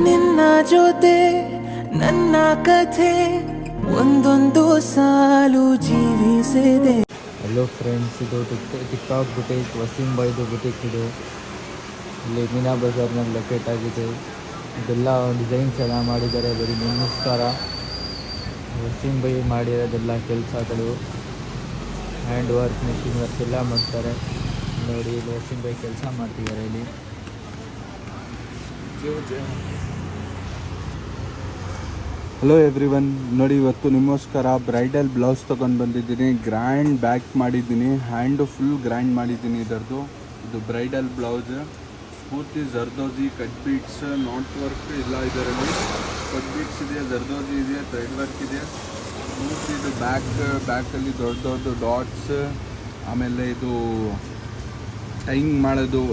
ನಿನ್ನ ಜೊತೆ ನನ್ನ ಕಥೆ ಒಂದೊಂದು ಸಾಲು ಜೀವಿಸಿದೆ. ಹಲೋ ಫ್ರೆಂಡ್ಸ್, ಇದು ಟಿಕ್ಟಾಕ್ ಬುಟೀಕ್, ವಸೀಂ ಬಾಯ್ದು ಬುಟೀಕ್. ಇದು ಇಲ್ಲಿ ಮೀನಾ ಬಜಾರ್ನಲ್ಲಿ ಲೊಕೇಟ್ ಆಗಿದೆ. ಇದೆಲ್ಲ ಡಿಸೈನ್ಸ್ ಎಲ್ಲ ಮಾಡಿದ್ದಾರೆ, ಬರೀ ನಮಸ್ಕಾರ. ವಸೀಂ ಬಾಯ್ ಮಾಡಿರೋದೆಲ್ಲ ಕೆಲಸಗಳು, ಹ್ಯಾಂಡ್ ವರ್ಕ್, ಮೆಷಿನ್ ವರ್ಕ್ ಎಲ್ಲ ಮಾಡ್ತಾರೆ. ನೋಡಿ, ಇಲ್ಲಿ ವಸೀಂ ಬಾಯ್ ಕೆಲಸ ಮಾಡ್ತಿದ್ದಾರೆ. ಇಲ್ಲಿ ಹಲೋ ಎವ್ರಿವನ್, ನೋಡಿ ಇವತ್ತು ನಿಮಗೋಸ್ಕರ ಬ್ರೈಡಲ್ ಬ್ಲೌಸ್ ತೊಗೊಂಡು ಬಂದಿದ್ದೀನಿ. ಗ್ರ್ಯಾಂಡ್ ಬ್ಯಾಕ್ ಮಾಡಿದ್ದೀನಿ, ಹ್ಯಾಂಡು ಫುಲ್ ಗ್ರ್ಯಾಂಡ್ ಮಾಡಿದ್ದೀನಿ. ಇದು ಬ್ರೈಡಲ್ ಬ್ಲೌಸ್ ಪೂರ್ತಿ zardozi, cut beads, knot work ಎಲ್ಲ ಇದರಲ್ಲಿ. ಕಟ್ ಬೀಟ್ಸ್ ಇದೆ, ಜರ್ದೋಜಿ ಇದೆ, ಥ್ರೆಡ್ ವರ್ಕ್ ಇದೆ. ಪೂರ್ತಿ ಇದು ಬ್ಯಾಕಲ್ಲಿ ದೊಡ್ಡ ದೊಡ್ಡ ಡಾಟ್ಸ್, ಆಮೇಲೆ ಇದು ಟೈಂಗ್ ಮಾಡೋದು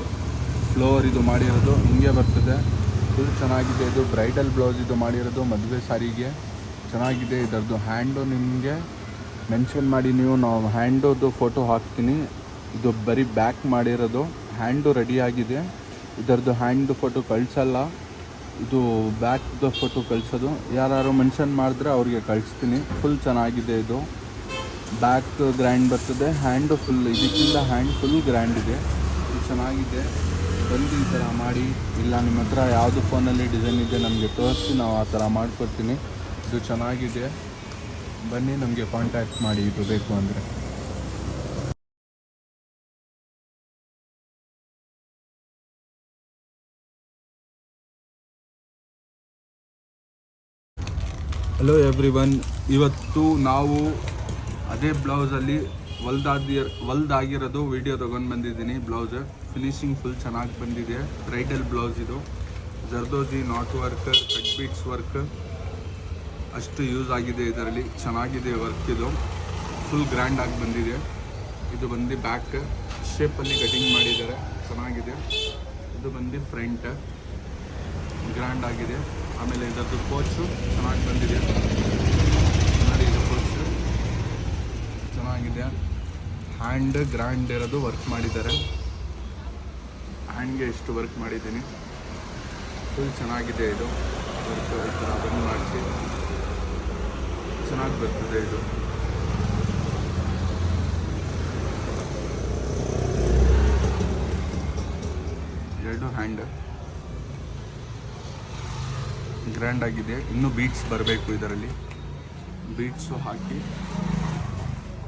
ಫ್ಲೋರ್ ಇದು ಮಾಡಿರೋದು ಹಿಂಗೆ ಬರ್ತದೆ. ಫುಲ್ ಚೆನ್ನಾಗಿದೆ. ಇದು ಬ್ರೈಡಲ್ ಬ್ಲೌಸ್ ಇದು ಮಾಡಿರೋದು ಮದುವೆ ಸಾರಿಗೆ. ಚೆನ್ನಾಗಿದೆ. ಇದರದ್ದು ಹ್ಯಾಂಡು ನಿಮಗೆ ಮೆನ್ಷನ್ ಮಾಡಿ ನಾವು ಹ್ಯಾಂಡೋದು ಫೋಟೋ ಹಾಕ್ತೀನಿ. ಇದು ಬರೀ ಬ್ಯಾಕ್ ಮಾಡಿರೋದು, ಹ್ಯಾಂಡು ರೆಡಿಯಾಗಿದೆ. ಇದರದ್ದು ಹ್ಯಾಂಡು ಫೋಟೋ ಕಳಿಸಲ್ಲ, ಇದು ಬ್ಯಾಕ್ದು ಫೋಟೋ ಕಳಿಸೋದು. ಯಾರು ಮೆನ್ಷನ್ ಮಾಡಿದ್ರೆ ಅವ್ರಿಗೆ ಕಳಿಸ್ತೀನಿ. ಫುಲ್ ಚೆನ್ನಾಗಿದೆ. ಇದು ಬ್ಯಾಕ್ ಗ್ರ್ಯಾಂಡ್ ಬರ್ತದೆ, ಹ್ಯಾಂಡು ಫುಲ್, ಇದಕ್ಕಿಂತ ಹ್ಯಾಂಡ್ ಫುಲ್ ಗ್ರ್ಯಾಂಡ್ ಇದೆ. ಇದು ಚೆನ್ನಾಗಿದೆ. ಬಂದು ಈ ಥರ ಮಾಡಿ, ಇಲ್ಲ ನಿಮ್ಮ ಹತ್ರ ಯಾವುದು ಫೋನಲ್ಲಿ ಡಿಸೈನ್ ಇದೆ ನಮಗೆ ತೋರಿಸಿ, ನಾವು ಆ ಥರ ಮಾಡಿಕೊಡ್ತೀನಿ. ಇದು ಚೆನ್ನಾಗಿದೆ, ಬನ್ನಿ ನಮಗೆ ಕಾಂಟ್ಯಾಕ್ಟ್ ಮಾಡಿ ಇದು ಬೇಕು ಅಂದರೆ. ಹಲೋ ಎವ್ರಿವನ್, ಇವತ್ತು ನಾವು ಅದೇ ಬ್ಲೌಸಲ್ಲಿ ಹೊಲ್ದಾಗಿರೋದು ವಿಡಿಯೋ ತೊಗೊಂಡು ಬಂದಿದ್ದೀನಿ. ಬ್ಲೌಸ್ ಫಿನಿಶಿಂಗ್ ಫುಲ್ ಚೆನ್ನಾಗಿ ಬಂದಿದೆ. ಬ್ರೈಡಲ್ ಬ್ಲೌಸ್ ಇದು. Zardozi, knot work, cut beads work ಅಷ್ಟು ಯೂಸ್ ಆಗಿದೆ ಇದರಲ್ಲಿ. ಚೆನ್ನಾಗಿದೆ ವರ್ಕ್. ಇದು ಫುಲ್ ಗ್ರ್ಯಾಂಡಾಗಿ ಬಂದಿದೆ. ಇದು ಬಂದು ಬ್ಯಾಕ್ ಶೇಪಲ್ಲಿ ಕಟಿಂಗ್ ಮಾಡಿದ್ದಾರೆ, ಚೆನ್ನಾಗಿದೆ. ಇದು ಬಂದು ಫ್ರಂಟ್ ಗ್ರ್ಯಾಂಡ್ ಆಗಿದೆ. ಆಮೇಲೆ ಇದರದ್ದು ಕೋಚು ಚೆನ್ನಾಗಿ ಬಂದಿದೆ. ನೋಡಿ, ಇದು ಕೋಚು ಚೆನ್ನಾಗಿದೆ. ಹ್ಯಾಂಡ್ ಗ್ರ್ಯಾಂಡ್ ಇರೋದು ವರ್ಕ್ ಮಾಡಿದ್ದಾರೆ. ಹ್ಯಾಂಡ್ಗೆ ಎಷ್ಟು ವರ್ಕ್ ಮಾಡಿದ್ದೀನಿ, ಫುಲ್ ಚೆನ್ನಾಗಿದೆ. ಇದು ವರ್ಕ್ ಈ ಥರ ಬಂದ್ ಮಾಡಿಸಿ ಚೆನ್ನಾಗಿ ಬರ್ತದೆ. ಇದು ಎರಡು ಹ್ಯಾಂಡ್ ಗ್ರ್ಯಾಂಡ್ ಆಗಿದೆ. ಇನ್ನೂ ಬೀಟ್ಸ್ ಬರಬೇಕು ಇದರಲ್ಲಿ. ಬೀಟ್ಸು ಹಾಕಿ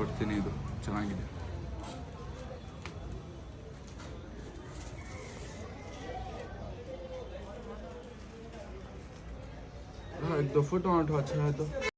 ಕೊಡ್ತೀನಿ. ಇದು ಚೆನ್ನಾಗಿದೆ. एक दो फोटो अच्छा है तो